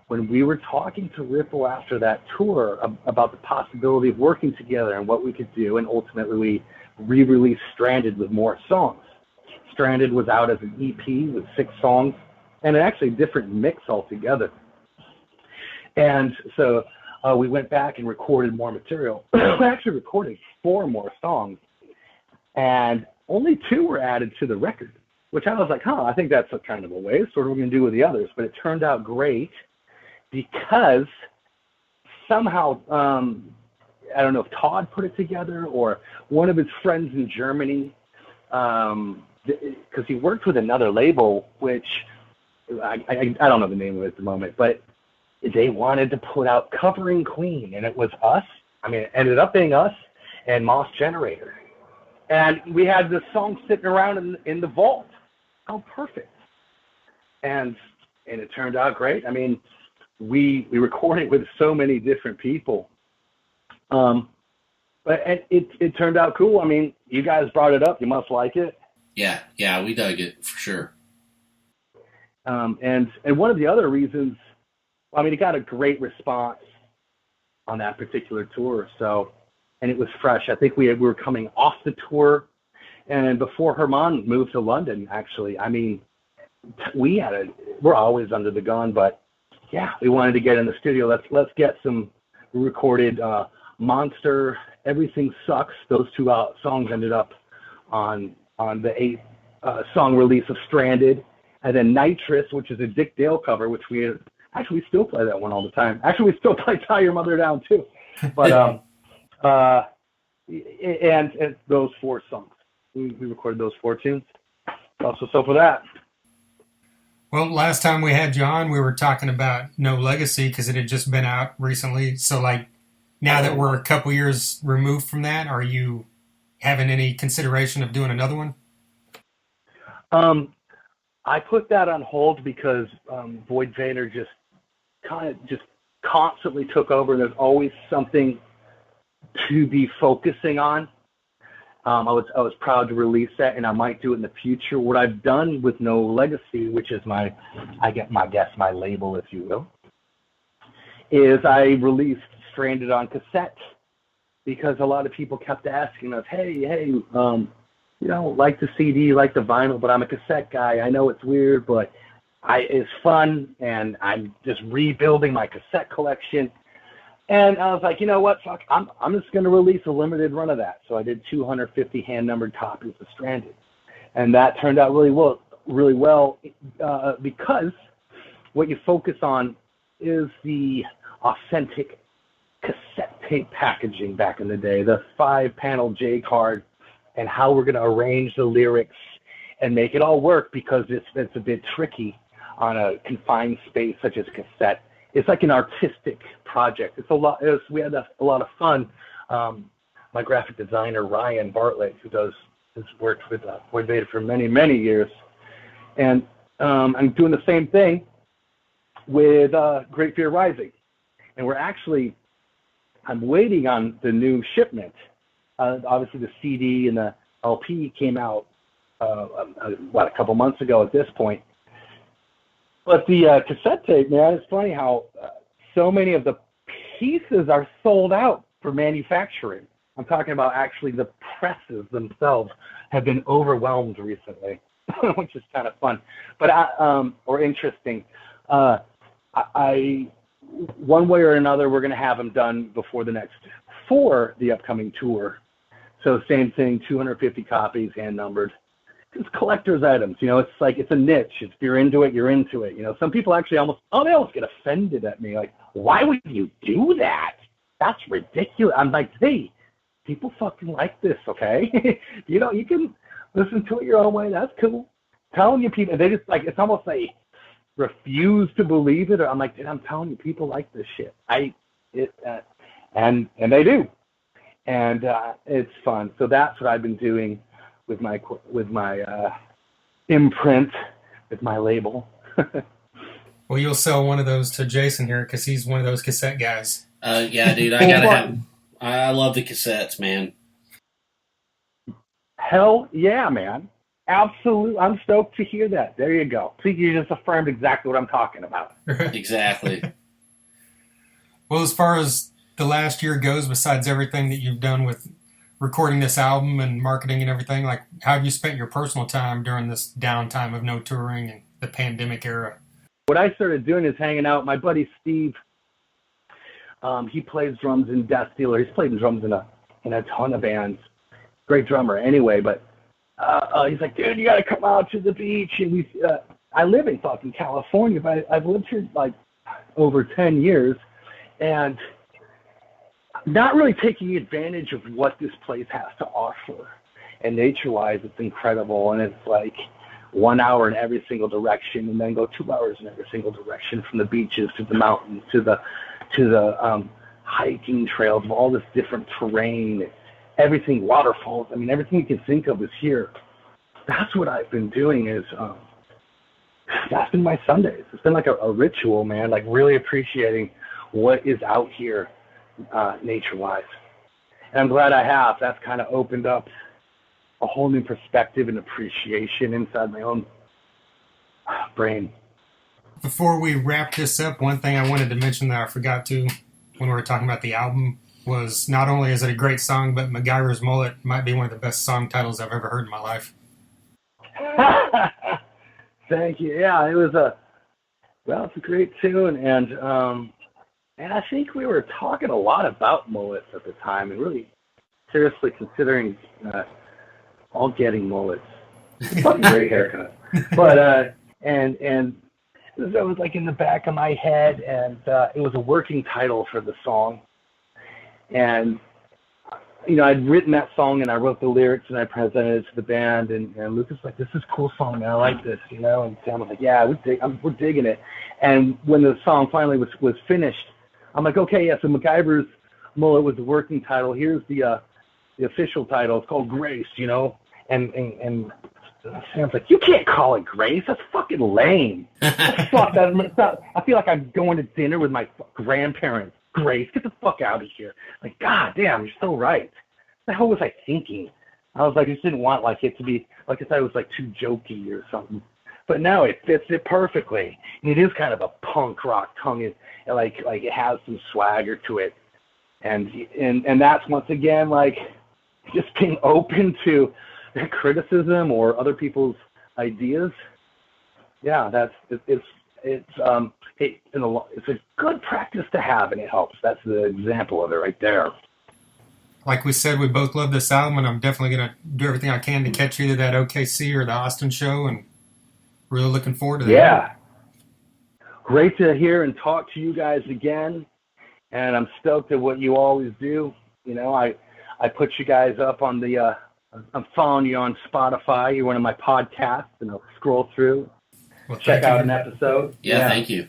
when we were talking to Ripple after that tour about the possibility of working together and what we could do, and ultimately we re-released Stranded with more songs. Stranded was out as an EP with 6 songs and actually a different mix altogether. And so we went back and recorded more material. We actually recorded 4 more songs, and only 2 were added to the record, which I was like, I think that's a kind of a waste. What are we going to do with the others? But it turned out great because somehow, I don't know if Todd put it together or one of his friends in Germany, because he worked with another label, which I don't know the name of it at the moment, but they wanted to put out covering Queen, and it was us. I mean, it ended up being us and Moss Generator. And we had this song sitting around in the vault. How perfect. And it turned out great. I mean, we recorded with so many different people. But it turned out cool. I mean, you guys brought it up. You must like it. Yeah, we dug it for sure. And one of the other reasons, I mean, it got a great response on that particular tour. So, and it was fresh. I think we were coming off the tour, and before Herman moved to London, actually. I mean, we're always under the gun, but yeah, we wanted to get in the studio. Let's get some recorded Monster, Everything Sucks. Those 2 songs ended up on the 8 song release of Stranded, and then Nitrous, which is a Dick Dale cover, which we still play that one all the time. Actually, we still play Tie Your Mother Down too. But and those 4 songs, we recorded those 4 tunes. So for that. Well, last time we had you on, we were talking about No Legacy because it had just been out recently. So, like, now that we're a couple years removed from that, are you having any consideration of doing another one? I put that on hold because Void Vator just constantly took over. There's always something to be focusing on. I was proud to release that, and I might do it in the future. What I've done with No Legacy, which is my label, if you will, is I released Stranded on cassette because a lot of people kept asking us, hey, like the CD, like the vinyl, but I'm a cassette guy. I know it's weird, but it's fun, and I'm just rebuilding my cassette collection. And I was like, you know what, fuck, I'm just going to release a limited run of that. So I did 250 hand-numbered copies of Stranded. And that turned out really well because what you focus on is the authentic cassette tape packaging back in the day, the 5-panel J card, and how we're going to arrange the lyrics and make it all work because it's a bit tricky on a confined space such as a cassette. It's like an artistic project. We had a lot of fun. My graphic designer, Ryan Bartlett, who has worked with Void Vator for many, many years. And I'm doing the same thing with Great Fear Rising. And I'm waiting on the new shipment. Obviously, the CD and the LP came out, a couple months ago at this point. But the cassette tape, man, it's funny how so many of the pieces are sold out for manufacturing. I'm talking about actually the presses themselves have been overwhelmed recently, which is kind of fun, but or interesting. One way or another, we're going to have them done before the upcoming tour. So same thing, 250 copies, hand numbered. It's collector's items, it's like, it's a niche. If you're into it, you're into it. Some people actually they almost get offended at me. Like, why would you do that? That's ridiculous. I'm like, hey, people fucking like this, okay? You can, listen to it your own way. That's cool. Telling you people, they just like, it's almost they refuse to believe it. Or I'm like, dude, I'm telling you, people like this shit. And they do. And it's fun. So that's what I've been doing with my imprint, with my label. Well, you'll sell one of those to Jason here because he's one of those cassette guys. Yeah, dude, I gotta have. I love the cassettes, man. Hell yeah, man. Absolutely. I'm stoked to hear that. There you go. See, you just affirmed exactly what I'm talking about. Exactly. Well, as far as the last year goes, besides everything that you've done with recording this album and marketing and everything, like, how have you spent your personal time during this downtime of no touring and the pandemic era? What I started doing is hanging out. My buddy Steve, he plays drums in Death Dealer. He's played drums in a ton of bands. Great drummer anyway, but he's like, dude, you got to come out to the beach. And I live in fucking California, but I've lived here like over 10 years and not really taking advantage of what this place has to offer. And nature-wise, it's incredible. And it's like 1 hour in every single direction, and then go 2 hours in every single direction, from the beaches to the mountains to the hiking trails of all this different terrain, everything, waterfalls. I mean, everything you can think of is here. That's what I've been doing. That's been my Sundays. It's been like a ritual, man. Like really appreciating what is out here, nature-wise. And I'm glad I have. That's kind of opened up a whole new perspective and appreciation inside my own brain. Before we wrap this up, one thing I wanted to mention that I forgot to when we were talking about the album was not only is it a great song, but MacGyver's Mullet might be one of the best song titles I've ever heard in my life. Thank you. Yeah, it's a great tune, and I think we were talking a lot about mullets at the time, and really seriously considering all getting mullets. Fucking great haircut. But and that was like in the back of my head, and it was a working title for the song. And I'd written that song and I wrote the lyrics and I presented it to the band, and Lucas was like, this is a cool song, man. I like this, and Sam was like, yeah, we're digging it. And when the song finally was finished, I'm like, okay, yeah, so MacGyver's Mullet was the working title. Here's the official title. It's called Grace, and Sam's like, you can't call it Grace. That's fucking lame. Fuck that. I feel like I'm going to dinner with my grandparents. Grace, get the fuck out of here. Like, God damn, you're so right. What the hell was I thinking? I was like, I just didn't want like it to be, like I said, it was like too jokey or something. But no, it fits it perfectly. And it is kind of a punk rock tongue. Like it has some swagger to it. And that's once again, like, just being open to criticism or other people's ideas. Yeah, it's a good practice to have, and it helps. That's the example of it right there. Like we said, we both love this album, and I'm definitely going to do everything I can to catch either that OKC or the Austin show, and really looking forward to that. Yeah. Great to hear and talk to you guys again, and I'm stoked at what you always do. I put you guys up on I'm following you on Spotify. You're one of my podcasts, and I'll scroll through. Well, check out an episode. Yeah, thank you.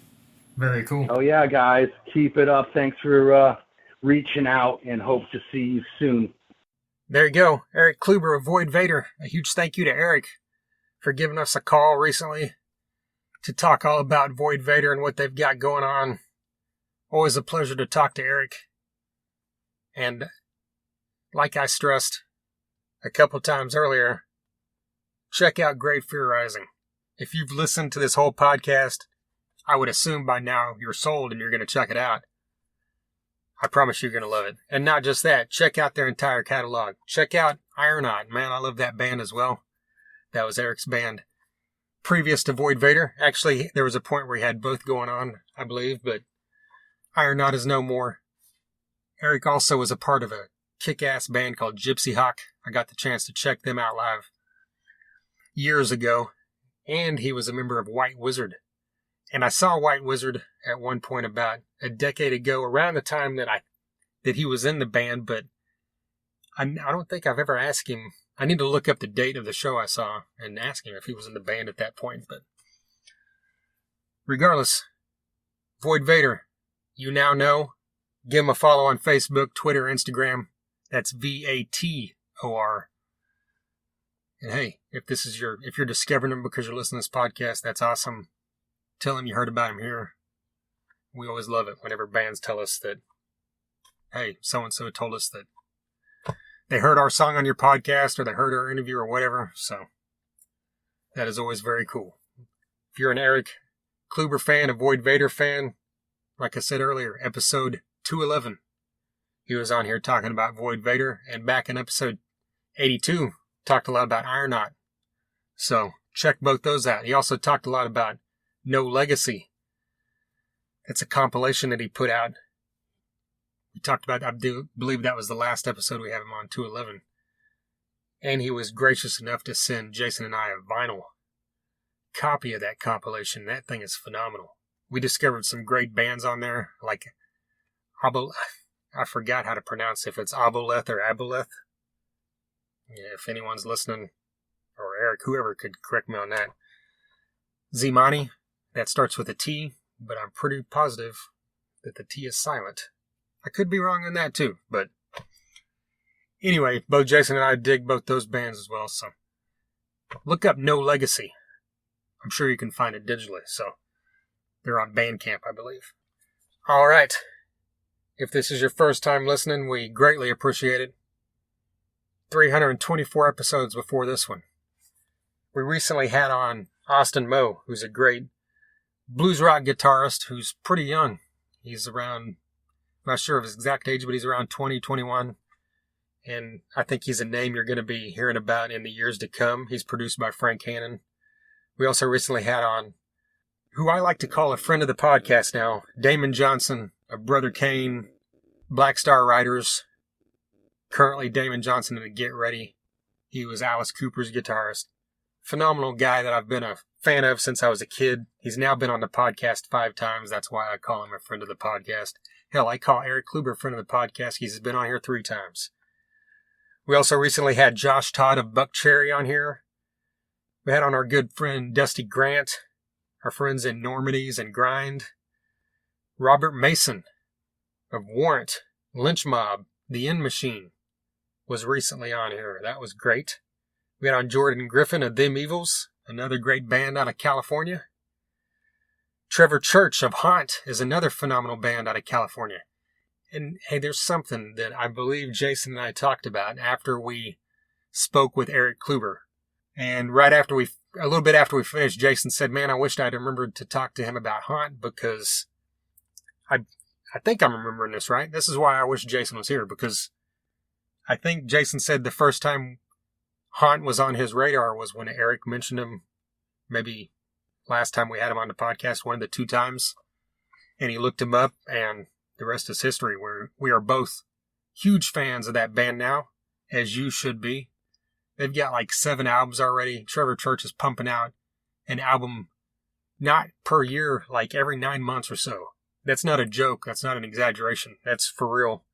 Very cool. Oh, yeah, guys. Keep it up. Thanks for reaching out, and hope to see you soon. There you go. Erik Kluiber of Void Vator. A huge thank you to Erik for giving us a call recently to talk all about Void Vator and what they've got going on. Always a pleasure to talk to Erik. And like I stressed a couple times earlier, check out Great Fear Rising. If you've listened to this whole podcast, I would assume by now you're sold and you're going to check it out. I promise you're going to love it. And not just that, check out their entire catalog. Check out Ironaut. Man, I love that band as well. That was Erik's band. Previous to Void Vator, actually, there was a point where he had both going on, I believe, but Ironaut is no more. Erik also was a part of a kick-ass band called Gypsy Hawk. I got the chance to check them out live years ago. And he was a member of White Wizard. And I saw White Wizard at one point about a decade ago, around the time that he was in the band, but I don't think I've ever asked him I need to look up the date of the show I saw and ask him if he was in the band at that point. But regardless, Void Vator, you now know. Give him a follow on Facebook, Twitter, Instagram. That's VATOR. And hey, if you're discovering him because you're listening to this podcast, that's awesome. Tell him you heard about him here. We always love it whenever bands tell us that, hey, so-and-so told us that they heard our song on your podcast or they heard our interview or whatever. So that is always very cool. If you're an Erik Kluiber fan, a Void Vator fan, like I said earlier, episode 211, he was on here talking about Void Vator. And back in episode 82, talked a lot about Ironaut. So check both those out. He also talked a lot about No Legacy. It's a compilation that he put out. We talked about, I do believe that was the last episode we have him on, 211. And he was gracious enough to send Jason and I a vinyl copy of that compilation. That thing is phenomenal. We discovered some great bands on there, like I forgot how to pronounce if it's Aboleth or Aboleth. Yeah, if anyone's listening, or Erik, whoever could correct me on that. Zimani, that starts with a T, but I'm pretty positive that the T is silent. I could be wrong on that too, but anyway, both Jason and I dig both those bands as well, so look up No Legacy. I'm sure you can find it digitally, so they're on Bandcamp, I believe. All right. If this is your first time listening, we greatly appreciate it. 324 episodes before this one. We recently had on Austin Moe, who's a great blues rock guitarist who's pretty young. He's around, I'm not sure of his exact age, but he's around 20, 21. And I think he's a name you're going to be hearing about in the years to come. He's produced by Frank Hannon. We also recently had on, who I like to call a friend of the podcast now, Damon Johnson of Brother Kane, Black Star Riders. Currently Damon Johnson in the Get Ready. He was Alice Cooper's guitarist. Phenomenal guy that I've been a fan of since I was a kid. He's now been on the podcast 5 times. That's why I call him a friend of the podcast. Hell, I call Erik Kluiber a friend of the podcast. He's been on here 3 times. We also recently had Josh Todd of Buck Cherry on here. We had on our good friend Dusty Grant, our friends in Normandy's and Grind. Robert Mason of Warrant, Lynch Mob, The End Machine was recently on here. That was great. We had on Jordan Griffin of Them Evils, another great band out of California. Trevor Church of Haunt is another phenomenal band out of California. And hey, there's something that I believe Jason and I talked about after we spoke with Erik Kluiber. And a little bit after we finished, Jason said, man, I wished I'd remembered to talk to him about Haunt because I think I'm remembering this right. This is why I wish Jason was here, because I think Jason said the first time Haunt was on his radar was when Erik mentioned him, maybe last time we had him on the podcast, one of the 2 times. And he looked him up, and the rest is history. We are both huge fans of that band now, as you should be. They've got like 7 albums already. Trevor Church is pumping out an album not per year, like every 9 months or so. That's not a joke. That's not an exaggeration. That's for real.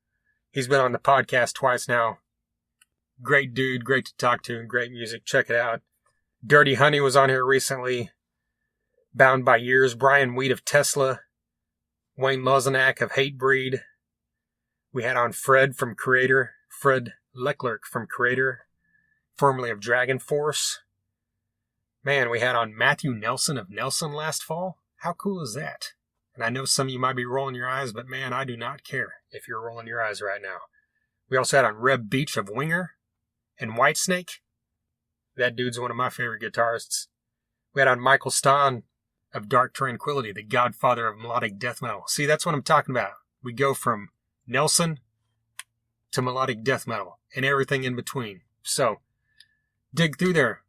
He's been on the podcast twice now. Great dude, great to talk to, great music. Check it out. Dirty Honey was on here recently. Bound by Years, Brian Wheat of Tesla. Wayne Lozenak of Hatebreed. We had on Fred from Creator. Fred Leclerc from Creator, formerly of Dragon Force. Man, we had on Matthew Nelson of Nelson last fall. How cool is that? And I know some of you might be rolling your eyes, but man, I do not care if you're rolling your eyes right now. We also had on Reb Beach of Winger and Whitesnake. That dude's one of my favorite guitarists. We had on Michael Stahn of Dark Tranquility, the godfather of melodic death metal. See, that's what I'm talking about. We go from Nelson to melodic death metal and everything in between. So, dig through there.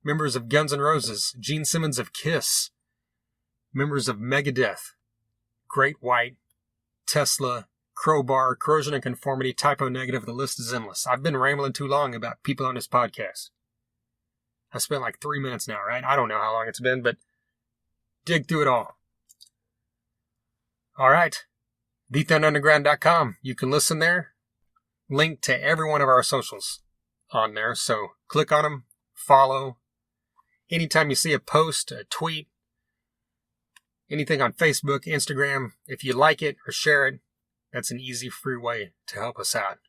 Members of Guns N' Roses, Gene Simmons of Kiss, members of Megadeth, Great White, Tesla, Crowbar, Corrosion and Conformity, Typo Negative. The list is endless. I've been rambling too long about people on this podcast. I spent like 3 minutes now, right? I don't know how long it's been, but dig through it all. All right. TheThunderUnderground.com. You can listen there. Link to every one of our socials. on there. So click on them, follow. Anytime you see a post, a tweet, anything on Facebook, Instagram, if you like it or share it, that's an easy, free way to help us out.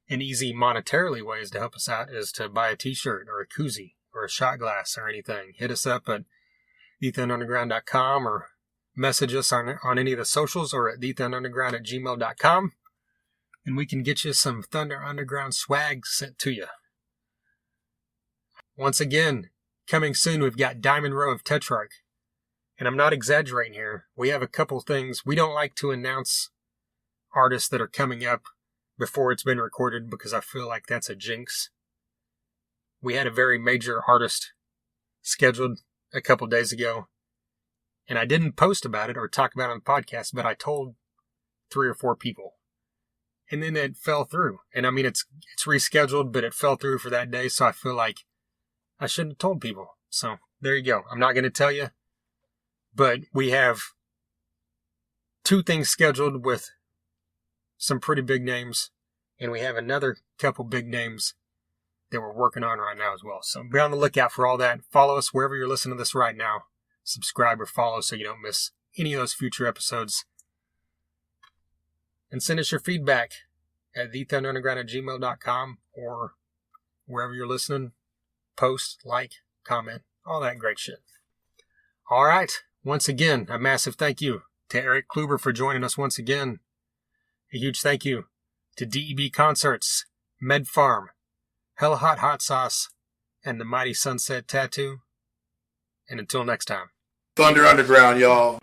An easy monetarily ways to help us out is to buy a t-shirt or a koozie or a shot glass or anything. Hit us up at thethunderground.com or message us on any of the socials or at thethunderground@gmail.com, and we can get you some Thunder Underground swag sent to you. Once again, coming soon, we've got Diamond Row of Tetrarch. And I'm not exaggerating here. We have a couple things. We don't like to announce artists that are coming up before it's been recorded because I feel like that's a jinx. We had a very major artist scheduled a couple days ago, and I didn't post about it or talk about it on the podcast, but I told 3 or 4 people. And then it fell through. And I mean, it's rescheduled, but it fell through for that day, so I feel like I shouldn't have told people. So there you go. I'm not going to tell you, but we have 2 things scheduled with some pretty big names, and we have another couple big names that we're working on right now as well. So be on the lookout for all that. Follow us wherever you're listening to this right now. Subscribe or follow so you don't miss any of those future episodes. And send us your feedback at thethunderunderground@gmail.com or wherever you're listening. Post, like, comment, all that great shit. All right. Once again, a massive thank you to Erik Kluiber for joining us once again. A huge thank you to DEB Concerts, Med Farm, Hella Hot Hot Sauce, and the Mighty Sunset Tattoo. And until next time. Thunder Underground, y'all.